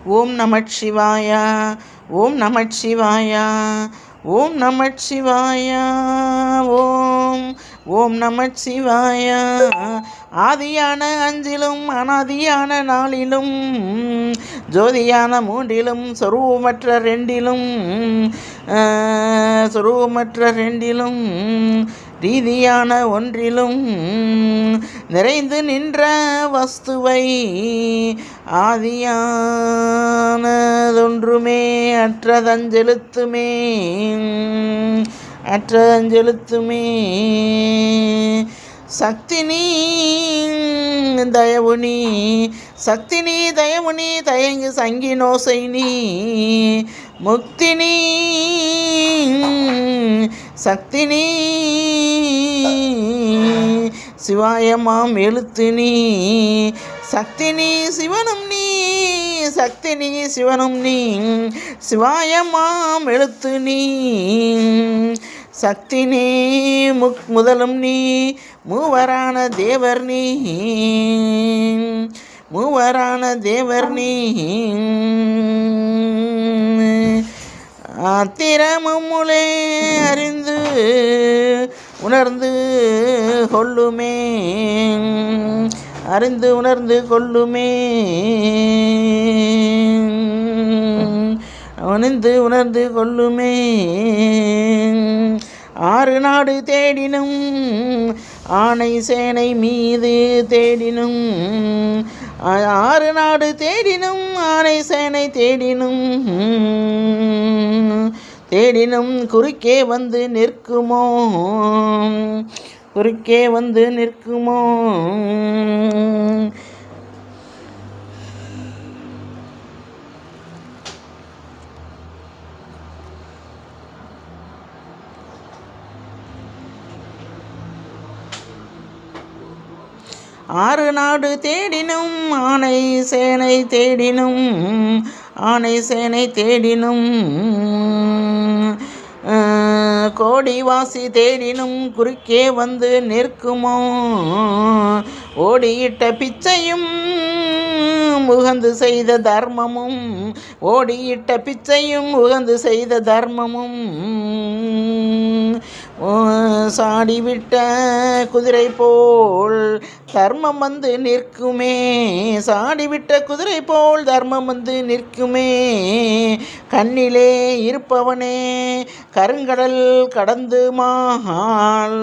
ஓம் நமச்சிவாய. ஓம் நமச்சிவாய. ஓம் நமச்சிவாய. ஓம் நமச்சிவாய. ஆதியான அஞ்சிலும் அனாதியான நாளிலும் ஜோதியான மூன்றிலும் சொரூபமற்ற ரெண்டிலும் ரீதியான ஒன்றிலும் நிறைந்து நின்ற வஸ்துவை ஆதியானதொன்றுமே அற்றதஞ்செலுத்துமே சக்தி நீ தயவு நீ தயங்கு சங்கினோசை நீ முக்தி நீ சக்தி நீ சிவாயமாம் எழுத்து நீ சக்தி நீ சிவனும் நீ சக்தி நீ சிவனும் நீ சிவாயமாம் எழுத்து நீ சக்தி நீ முதலும் நீ மூவரான தேவர் நீ ஆத்திரமுலே அறிந்து உணர்ந்து கொள்ளுமே ஆறு நாடு தேடினும் ஆனை சேனை மீது ஆறு நாடு தேடினும் ஆனை சேனை தேடினும் குறுக்கே வந்து நிற்குமோ ஆறு நாடு தேடினும் ஆனை சேனை தேடினும் கோடிவாசி தேடினும் குறுக்கே வந்து நிற்குமோ ஓடியிட்ட பிச்சையும் உகந்து செய்த தர்மமும் சாடிவிட்ட குதிரை போல் தர்மம் வந்து நிற்குமே கண்ணிலே இருப்பவனே கருங்கடல் கடந்து மால்